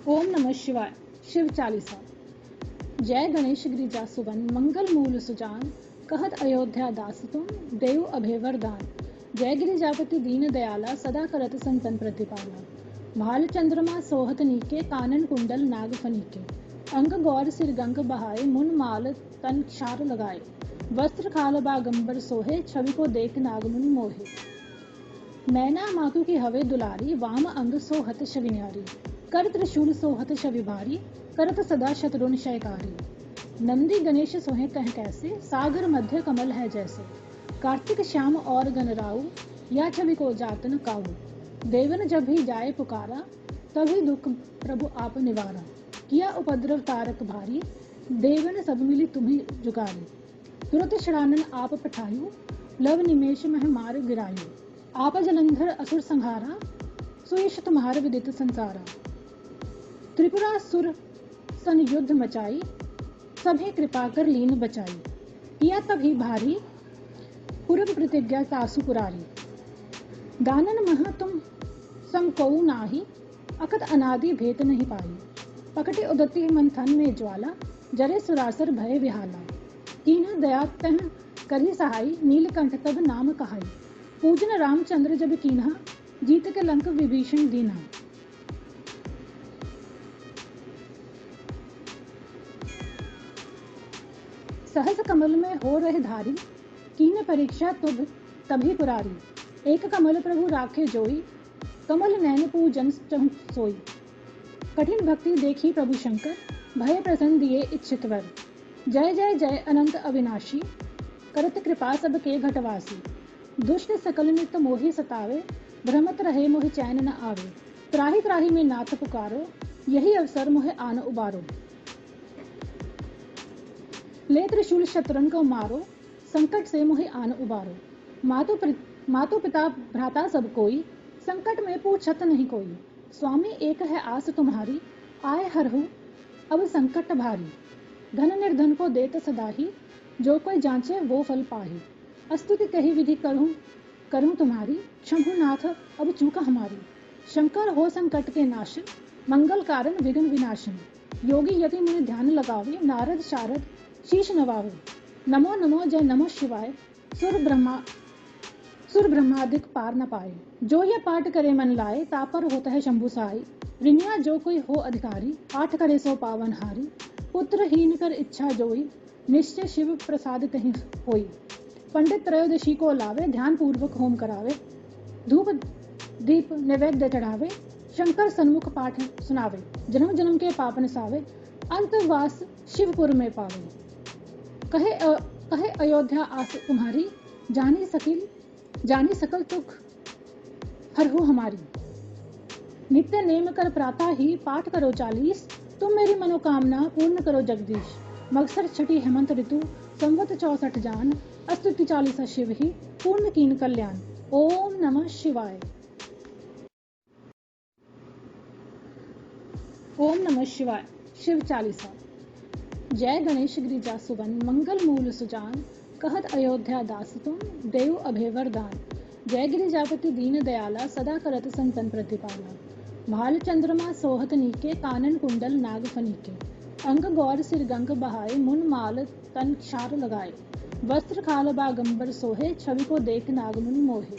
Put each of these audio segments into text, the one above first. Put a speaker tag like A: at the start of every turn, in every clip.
A: ओम नमः शिवाय। शिव चालीसा। जय गणेश गिरिजा सुवन मंगल मूल सुजान, कहत अयोध्या दास तुम देव अभय वरदान। जय गिरिजापति दीन दयाला, सदा करत संतन प्रतिपाला। भाल चंद्रमा सोहत नीके, कानन कुंडल नाग फनीके। अंग गौर सिर गंग बहाए, मुन माल तन क्षार लगाए। वस्त्र खाल बागंबर सोहे, छवि को देख नाग मुनि मोहे। मैना मातु की हवे दुलारी, वाम अंग सोहत शविन्यारी। कर त्रिशूल सोहत शवि भारी, करत सदा शत्रुन शयकारी। नंदी गणेश सोहे कह कैसे, सागर मध्य कमल है जैसे। कार्तिक श्याम और गणराऊ, या छवि को जात न काऊ। देवन जब भी जाए पुकारा, तभी दुख प्रभु आप निवारा। किया उपद्रव तारक भारी, देवन सब मिली तुम्ही जुगारी। तुरत षडानन आप पठायु, लव निमेष मह मार गिरायु। आप जलंधर असुर संहारा, सुयश तुम्हार विदित संसारा। त्रिपुरा सुर सन युद्ध मचाई, सभी कृपा कर लीन बचाई। किया तभी भारी, पूर्व प्रतिज्ञा तासु पुरारी। दानन मह तुम सम कऊ नाही, अकत अनादि भेद नहीं पाई। पकटे उदती मंथन में ज्वाला, जरे सुरासर भय विहाला। कीन्ह दया तह करी सहाई, नीलकंठ तब नाम कहाई। पूजन रामचंद्र जब कीन्हा, जीत के लंक विभीषण दीन्हा। सहस कमल में हो रहे धारी, कीन परीक्षा तुभ तभी पुरारी। एक कमल प्रभु राखे जोई, कमल नैन पूजन सोई। कठिन भक्ति देखी प्रभु शंकर, भय प्रसन्न दिए इच्छित वर। जय जय जय अनंत अविनाशी, करत कृपा सबके घटवासी। दुष्ट सकल नित मोहि सतावे, भ्रमत रहे मोहि चैन न आवे। त्राहि त्राहि में नाथ पुकारो, यही अवसर मोहि आन उबारो। ले त्रिशूल शत्रुन को मारो, संकट से मोहि आन उबारो। मातु पिता भ्राता सब कोई, संकट में पूछत नहीं कोई। स्वामी एक है आस तुम्हारी, आए हरहु अब संकट भारी। धन निर्धन को देत सदाही, जो कोई जांचे वो फल पाही। अस्तुति कही विधि करूं तुम्हारी, शंभुनाथ अब चूक हमारी। शंकर हो संकट के नाशन, मंगल कारण विघ्न विनाशन। योगी यति मुनि ध्यान लगावे, नारद शारद शीश नवावे। नमो नमो जय नमो शिवाय, सुर ब्रह्मादिक पार न पाए। जो ये पाठ करे मन लाए, तापर होता है शंभु साई। रिनिया जो कोई हो अधिकारी, पाठ करे सो पावन हारी। पुत्र हीन कर इच्छा जोई, निश्चय शिव प्रसाद कहीं होई। पंडित त्रयोदशी को लावे, ध्यान पूर्वक होम करावे। धूप दीप नैवेद्य चढ़ावे, शंकर सन्मुख पाठ सुनावे। जन्म जन्म के पाप नसावे, अंतवास शिवपुर में पावे। कहे अयोध्या आस तुम्हारी, जानी सकल तुख हरहु हमारी। नित्य नेम कर प्रातः ही, पाठ करो 40। तुम मेरी मनोकामना पूर्ण करो जगदीश। मगसर छठी हेमंत ऋतु, संवत 64 जान। अस्तुति 40 शिव ही, पूर्ण कीन कल्याण। ओम नमः शिवाय। ओम नमः शिवाय। शिव चालीसा। जय गणेश गिरिजा सुवन मंगल मूल सुजान, कहत अयोध्या दास तुम देव अभय वरदान। जय गिरिजापति दीन दयाला, सदा करत संतन प्रतिपाला। भाल चंद्रमा सोहत नीके, कानन कुंडल नाग फनीके। अंग गौर सिर गंग बहाए, मुन माल तन क्षार लगाए। वस्त्र खाल बागंबर सोहे, छवि को देख नाग मुनि मोहे।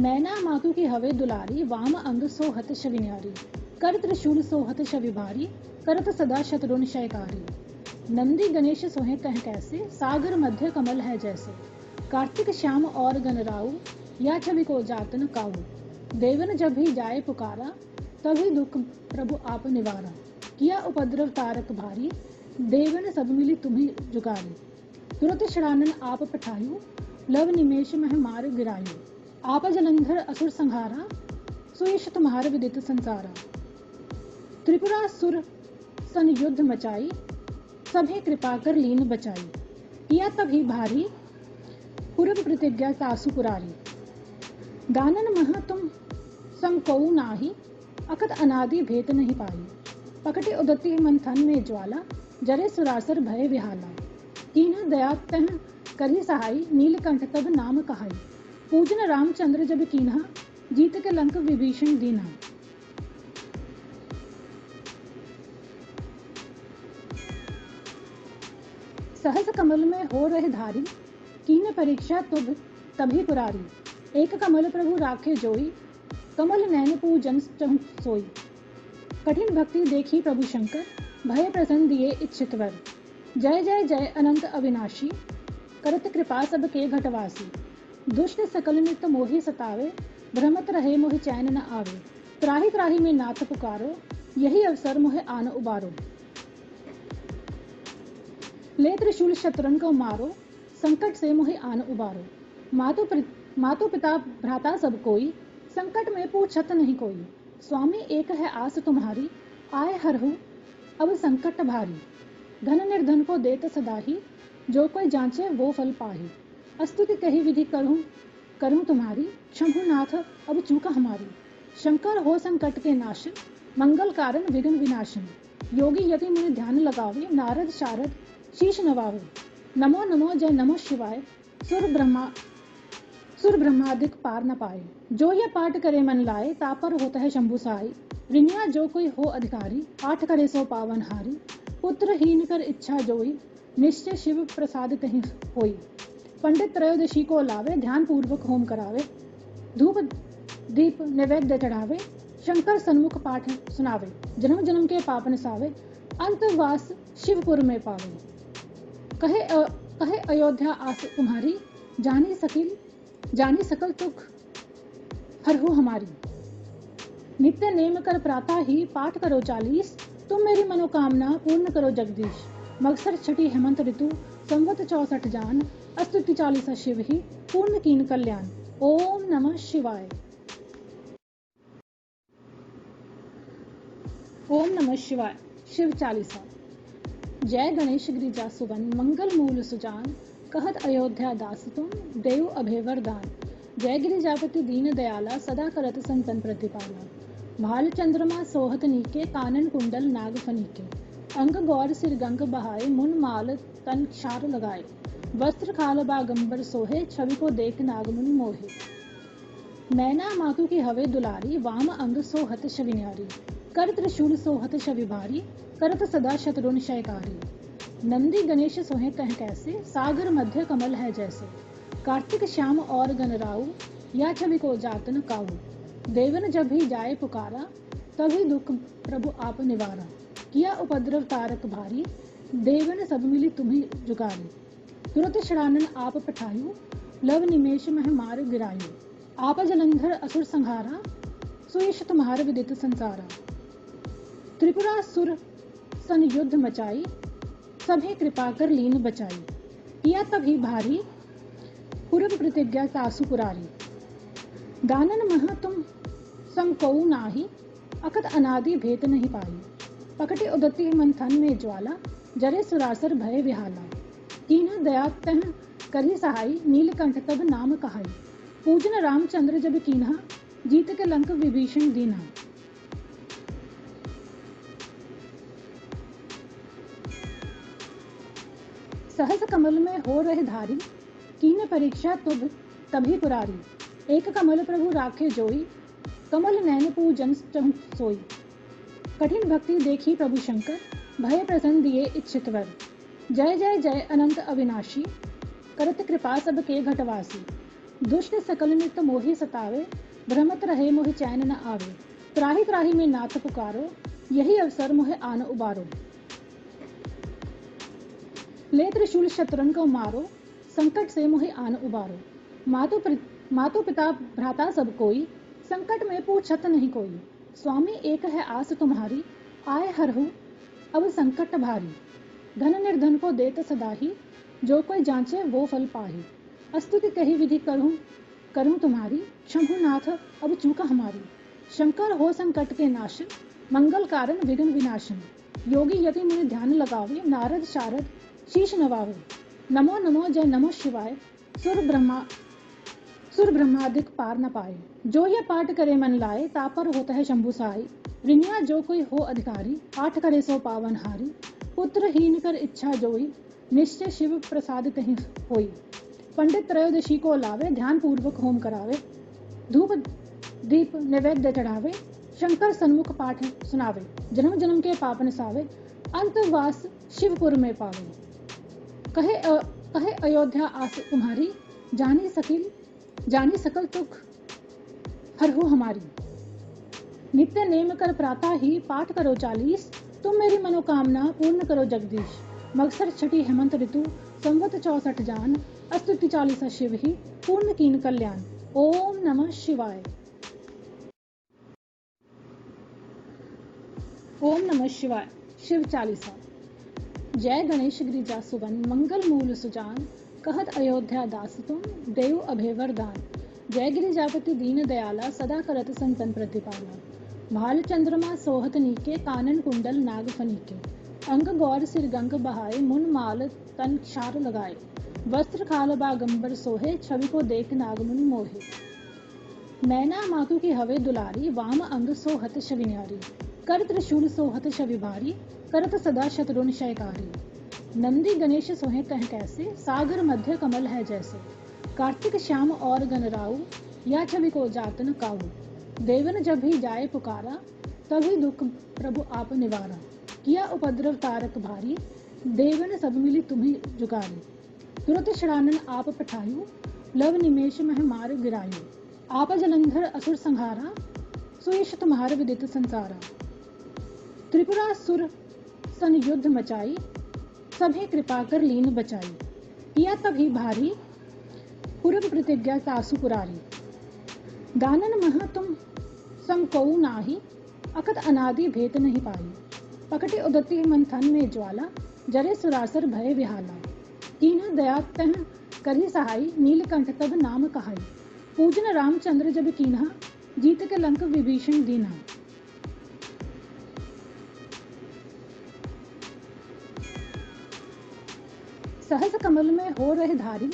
A: मैना मातु की हवे दुलारी, वाम अंग सोहत शविन्यारी। कर त्रिशूल सोहत शवि भारी, करत सदा शत्रुन शयकारी। नंदी गणेश सोहे कह कैसे, सागर मध्य कमल है जैसे। कार्तिक श्याम और गणराऊ, या छवि को जात न काऊ। देवन जब भी जाए पुकारा, तभी दुख प्रभु आप निवारा। किया उपद्रव तारक भारी, देवन सब मिली तुम्ही जुगारी। तुरत षडानन आप पठायु, लव निमेष मह मार गिरायु। आप जलंधर असुर संहारा, सुयश तुम्हार विदित संसारा। त्रिपुरा सुर सन युद्ध मचाई, सभी कृपा कर लीन बचाई। किया तभी भारी, पूर्व प्रतिज्ञा तासु पुरारी। दानन मह तुम सम कऊ नाही, अकत अनादि भेद नहीं पाई। पकटे उदती मंथन में ज्वाला, जरे सुरासर भय विहाला। कीन्ह दया तह करी सहाई, नीलकंठ तब नाम कहाई। पूजन रामचंद्र जब कीन्हा, जीत के लंक विभीषण दीन्हा। सहस कमल में हो रहे धारी, कीन परीक्षा तुभ तभी पुरारी। एक कमल प्रभु राखे जोई, कमल नैन पूजन चहु सोई। कठिन भक्ति देखी प्रभु शंकर, भय प्रसन्न दिए इच्छित वर। जय जय जय अनंत अविनाशी, करत कृपा सब के घटवासी। दुष्ट सकल नित मोहि सतावे, भ्रमत रहे मोहि चैन न आवे। त्राहि त्राहि में नाथ पुकारो, यही अवसर मोहे आन उबारो। ले त्रिशूल शत्रुन को मारो, संकट से मोहि आन उबारो। मातु पिता भ्राता सब कोई, संकट में पूछत नहीं कोई। स्वामी एक है आस तुम्हारी, आए हरहु अब संकट भारी। धन निर्धन को देत सदाही, जो कोई जांचे वो फल पाही। अस्तुति कही विधि करूं तुम्हारी, शंभुनाथ अब चूका हमारी। शंकर हो संकट के नाशन, मंगल कारण विघ्न विनाशन। योगी यति मुनि ध्यान लगावे, नारद शारद शीश नवावे। नमो नमो जय नमो शिवाय, सुर ब्रह्मादिक पार न पाए। जो यह पाठ करे मन लाए, तापर होता है शंभु साई। रिनिया जो कोई हो अधिकारी, आठ करे सो पावन हारी। पुत्रहीन कर इच्छा जोई, निश्चय शिव प्रसाद तहि होई। पंडित त्रयोदशी को लावे, ध्यान पूर्वक होम करावे। धूप दीप नैवेद्य चढ़ावे, शंकर सन्मुख पाठ सुनावे। जन्म जन्म के पाप नसावे, अंतवास शिवपुर में पावे। कहे अयोध्या आस तुम्हारी, जानी सकल तुख हरहु हमारी। नित्य नेम कर प्रातः ही पाठ करो 40, तुम मेरी मनोकामना पूर्ण करो जगदीश। मगसर छठी हेमंत ऋतु, संवत 64 जान। अस्तुति 40 शिव ही, पूर्ण कीन कल्याण। ओम नमः शिवाय। ओम नमः शिवाय। शिव चालीसा। जय गणेश गिरिजा सुवन, मंगल मूल सुजान। कहत अयोध्या दास तुम, देव अभय वरदान। जय गिरिजापति दीन दयाला, सदा करत संतन प्रतिपाला। भाल चंद्रमा सोहत नीके, कानन कुंडल नाग फनीके। अंग गौर सिर गंग बहाए, मुन माल तन क्षार लगाए। वस्त्र खाल बागंबर सोहे, छवि को देख नाग मुनि मोहे। नैना मातु की हवे दुलारी, वाम अंग सोहत छवि न्यारी। कर त्रिशूल सोहत छवि भारी, करत सदा शत्रुन शयकारी। नंदी गणेश सोहे कह कैसे, सागर मध्य कमल है जैसे। कार्तिक श्याम और गणराऊ, या छवि को जात न काऊ। देवन जब भी जाए पुकारा, तभी दुख प्रभु आप निवारा। किया उपद्रव तारक भारी, देवन सब मिली तुम्हें जुगारी। तुरत शरानन आप पठायु, लव निमेष मह मार गिरायु। आप जलंधर असुर संहारा, सुयश तुम्हार विदित संसारा। त्रिपुरा सुर सन युद्ध मचाई, सभी कृपा कर लीन बचाई। किया तभी भारी, पूर्व प्रतिज्ञा तासु पुरारी। दानन मह तुम समकऊ नाही, अकत अनादि भेद नहीं पाई। पकटे उदती मंथन में ज्वाला, जरे सुरासर भय विहाला। कीन्ह दया तह करी सहाई, नीलकंठ तब नाम कहाई। पूजन रामचंद्र जब कीन्हा, जीत के लंक विभीषण दीन्हा। सहस कमल में हो रहे धारी, कीन परीक्षा तुभ तभी पुरारी। एक कमल प्रभु राखे जोई, कमल नैन पूजन चहु सोई। कठिन भक्ति देखी प्रभु शंकर, भय प्रसन्न दिए इच्छित वर। जय जय जय अनंत अविनाशी, करत कृपा सब के घटवासी। दुष्ट सकल नित मोहि सतावे, भ्रमत रहे मोहि चैन न आवे। त्राहि त्राहि में नाथ पुकारो, यही अवसर मोहे आन उबारो। ले त्रिशूल शत्रुन को मारो, संकट से मोहि आन उबारो। मातु पिता भ्राता सब कोई, संकट में पूछत नहीं कोई। स्वामी एक है आस तुम्हारी, आए हरहु अब संकट भारी। धन निर्धन को देत सदाही, जो कोई जांचे वो फल पाही। अस्तुति कही विधि करूं तुम्हारी, शंभुनाथ अब चूका हमारी। शंकर हो संकट के नाशन, मंगल कारण विघ्न विनाशन। योगी यति मुनि ध्यान लगावे, नारद शारद शीश नवावे। नमो नमो जय नमो शिवाय, सुर ब्रह्मादिक पार न पाए। जो यह पाठ करे मन लाए, तापर होता है शंभु साई। रिनिया जो कोई हो अधिकारी, आठ करे सो पावन हारी। पुत्रहीन कर इच्छा जोई, निश्चय शिव प्रसाद तहि होई। पंडित त्रयोदशी को लावे, ध्यान पूर्वक होम करावे। धूप दीप नैवेद्य चढ़ावे, शंकर सन्मुख पाठ सुनावे। जन्म जन्म के पाप नसावे, अंतवास शिवपुर में पावे। कहे अयोध्या आस तुम्हारी, जानी सकल तुख हरहु हमारी। नित्य नेम कर प्रातः ही पाठ करो 40, तुम मेरी मनोकामना पूर्ण करो जगदीश। मगसर छठी हेमंत ऋतु संवत 64 जान, अस्तुति 40 शिव ही पूर्ण कीन कल्याण। ओम नमः शिवाय। ओम नमः शिवाय। शिव चालीसा। जय गणेश गिरिजा सुवन, मंगल मूल सुजान, कहत अयोध्या दास तुम, देव अभय वरदान। जय गिरिजापति दीन दयाला, सदा करत संतन प्रतिपाला। भाल चंद्रमा सोहत नीके, कानन कुंडल नाग फनीके। अंग गौर सिर गंग बहाए, मुन माल तन क्षार लगाए। वस्त्र खाल बागंबर सोहे, छवि को देख नाग मुनि मोहे। मैना मातु की हवे दुलारी, वाम अंग सोहत छवि न्यारी। कर त्रिशूल सोहत छवि भारी, करत सदा शत्रुन शयकारी। नंदी गणेश सोहे कह कैसे, सागर मध्य कमल है जैसे। कार्तिक श्याम और गणराऊ, या छवि को जातन काऊ। देवन जब भी जाए पुकारा, तभी दुख प्रभु आप निवारा। किया उपद्रव तारक भारी, देवन सब मिली तुम्हें जुगारी। तुरत शरानन आप पठायु, लव निमेष मह मार गिरायु। आप जलंधर असुर संहारा, सुयश तुम्हार विदित संसारा। त्रिपुरा सुर सन युद्ध मचाई, सभी कृपा कर लीन बचाई। किया तभी भारी, पूर्व प्रतिज्ञा तासु पुरारी। दानन मह तुम समकऊ नाही, अकत अनादि भेद नहीं पाई। पकटे उदती मंथन में ज्वाला, जरे सुरासर भय विहाला। कीन्ह दया तह करी सहाय, नीलकंठ तब नाम कहाई। पूजन रामचंद्र जब कीन्हा, जीत के लंक विभीषण दीन्हा। सहस कमल में हो रहे धारी,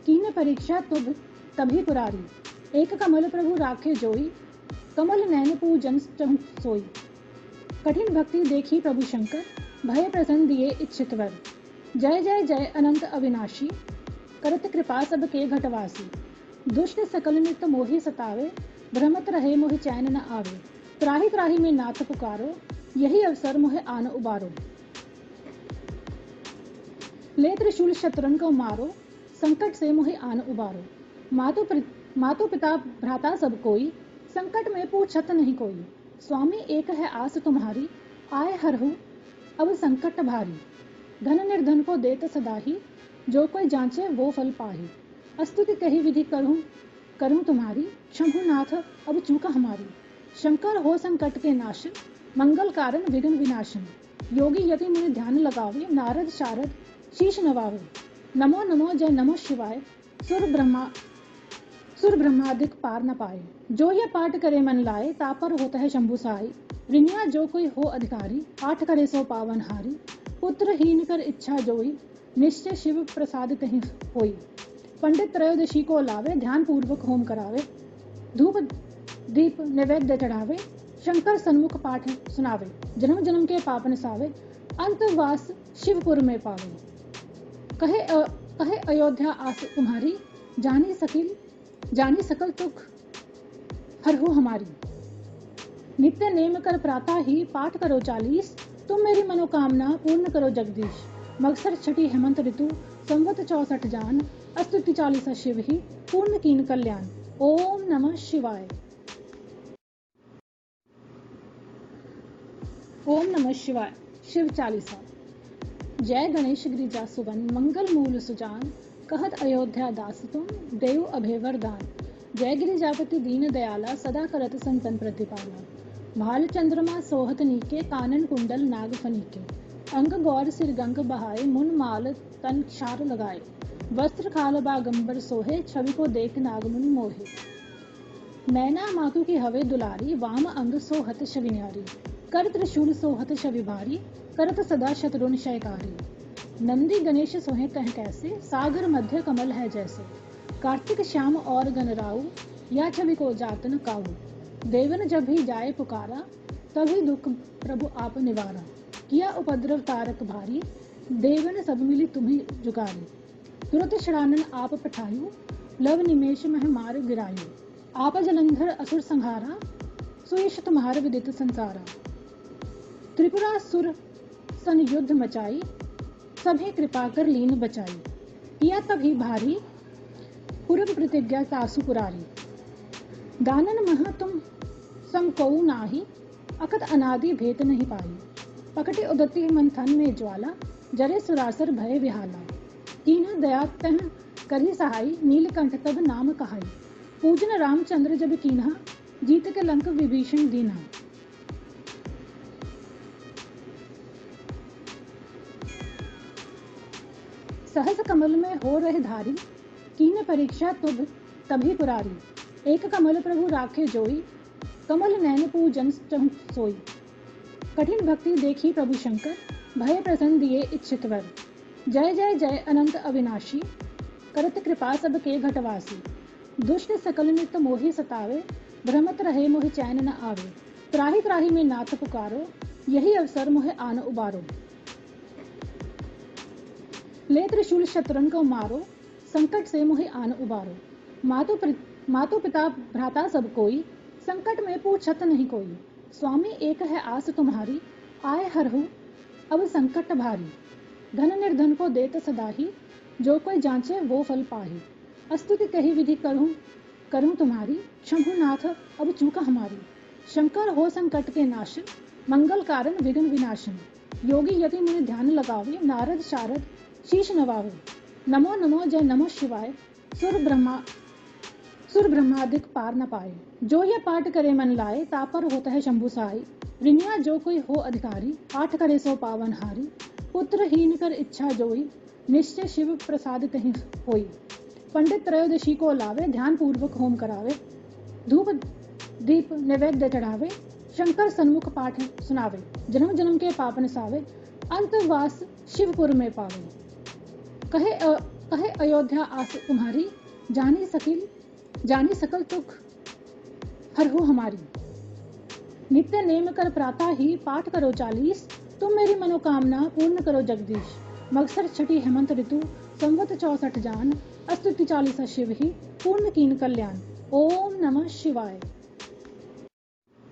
A: कीन परीक्षा तुभ तभी पुरारी। एक कमल प्रभु राखे जोई, कमल नैन पूजन चहु सोई। कठिन भक्ति देखी प्रभु शंकर, भय प्रसन्न दिए इच्छित वर। जय जय जय अनंत अविनाशी, करत कृपा सबके घटवासी। दुष्ट सकल नित मोहि सतावे, भ्रमत रहे मोहि चैन न आवे। त्राहि त्राहि में नाथ पुकारो, यही अवसर मोहि आन उबारो। ले त्रिशूल शत्रुन को मारो, संकट से मोहि आन उबारो। मातो पिता भ्राता सब कोई, संकट में पूछत नहीं कोई। स्वामी एक है आस तुम्हारी, आए हरहु अब संकट भारी। धन निर्धन को देत सदा ही, जो कोई जांचे वो फल पाही। अस्तुति कही विधि करूं तुम्हारी, शंभुनाथ अब चूका हमारी। शंकर हो संकट के नाश, मंगल कारण विघ्न विनाशन। योगी यति मुनि ध्यान लगावे, नारद शारद शीश नवावे। नमो नमो जय नमो शिवाय, सुर ब्रह्मादिक पार न पाए। जो ये पाठ करे मन लाए, तापर होता है शंभु साई। रिनिया जो कोई हो अधिकारी, पाठ करे सो पावन हारी। पुत्रहीन कर इच्छा जोई, निश्चय शिव प्रसाद कहीं होई। पंडित त्रयोदशी को लावे, ध्यान पूर्वक होम करावे। धूप दीप नैवेद्य चढ़ावे, शंकर सन्मुख पाठ सुनावे। जन्म जन्म के पाप नसावे, अंतवास शिवपुर में पावे। कहे अयोध्या आस तुम्हारी, जानी सकल तुख हरहु हमारी। नित्य नेम कर प्रातः ही पाठ करो 40, तुम मेरी मनोकामना पूर्ण करो जगदीश। मगसर छठी हेमंत ऋतु संवत 64 जान, अस्तुति 40 शिव ही पूर्ण कीन कल्याण। ओम नमः शिवाय। ओम नमः शिवाय। शिव चालीसा। जय गणेश गिरिजा सुवन, मंगल मूल सुजान, कहत अयोध्या दास तुम, देव अभय वरदान। जय गिरिजापति दीन दयाला, सदा करत संतन प्रतिपाला। भाल चंद्रमा सोहत नीके, कानन कुंडल नाग फनीके। अंग गौर सिर गंग बहाए, मुन माल तन क्षार लगाए। वस्त्र खाल बागंबर सोहे, छवि को देख नाग मुनि मोहे। मैना मातु की हवे दुलारी, वाम अंग सोहत छवि न्यारी। कर त्रिशूल सोहत छवि भारी, करत सदा शत्रुन शयकारी। नंदी गणेश सोहे कह कैसे, सागर मध्य कमल है जैसे। कार्तिक श्याम और गणराऊ, या छवि को जातन काऊ। देवन जब भी जाए पुकारा, तभी दुख प्रभु आप निवारा। किया उपद्रव तारक भारी, देवन सब मिली तुम्हें जुगारी। तुरत शरानन आप पठायु, लव निमेष मह मार गिरायु। आप जलंधर असुर संहारा, सुयश तुम्हार विदित संसारा। त्रिपुरा सुर सन युद्ध मचाई, सभी कृपा कर लीन बचाई। किया तभी भारी पूर्व प्रतिज्ञा तासु पुरारी। दानन महा तुम सम कऊ नाही, अकत अनादि भेद नहीं पाई। पकटे उदती मंथन में ज्वाला, जरे सुरासर भय विहाला। कीन्ह दया तह करी सहाई, नीलकंठ तब नाम कहाई। पूजन रामचंद्र जब कीन्हा, जीत के लंक विभीषण दीन्हा। सहस कमल में हो रहे धारी, कीन परीक्षा तुभ तभी पुरारी। एक कमल प्रभु राखे जोई, कमल नैन पूजन सोई। कठिन भक्ति देखी प्रभु शंकर, भय प्रसन्न दिए इच्छित वर। जय जय जय अनंत अविनाशी, करत कृपा सबके घटवासी। दुष्ट सकल नित मोहि सतावे, भ्रमत रहे मोहि चैन न आवे। त्राहि त्राहि में नाथ पुकारो, यही अवसर मोहि आन उबारो। ले त्रिशूल शत्रुन को मारो, संकट से मोहि आन उबारो। मातु पिता भ्राता सब कोई, संकट में पूछत नहीं कोई। स्वामी एक है आस तुम्हारी, आए हरहु अब संकट भारी। धन निर्धन को देत सदाही, जो कोई जांचे वो फल पाही। स्तुति कही विधि करूं तुम्हारी, शंभुनाथ अब चूक हमारी। शंकर हो संकट के नाशन, मंगल कारण विघ्न विनाशन। योगी यति मुनि ध्यान लगावे, नारद शारद शीश नवावे। नमो नमो जय नमो शिवाय, सुर ब्रह्मादिक पार न पाए। जो ये पाठ करे मन लाए, तापर होता है शंभु साई। रिनिया जो कोई हो अधिकारी, पाठ करे सो पावन हारी। पुत्रहीन कर इच्छा जोई, निश्चय शिव प्रसाद तहि होई। पंडित त्रयोदशी को लावे, ध्यान पूर्वक होम करावे। धूप दीप नैवेद्य चढ़ावे, शंकर सन्मुख पाठ सुनावे। जन्म जन्म के पाप नसावे, अंतवास शिवपुर में पावे। कहे अयोध्या आस तुम्हारी, जानी सकल तुख हरहु हमारी। नित्य नेम कर प्रातः ही, पाठ करो 40। तुम मेरी मनोकामना पूर्ण करो जगदीश। मगसर छठी हेमंत ऋतु, संवत 64 जान। स्तुति 40 शिव ही, पूर्ण कीन कल्याण। ओम नमः शिवाय।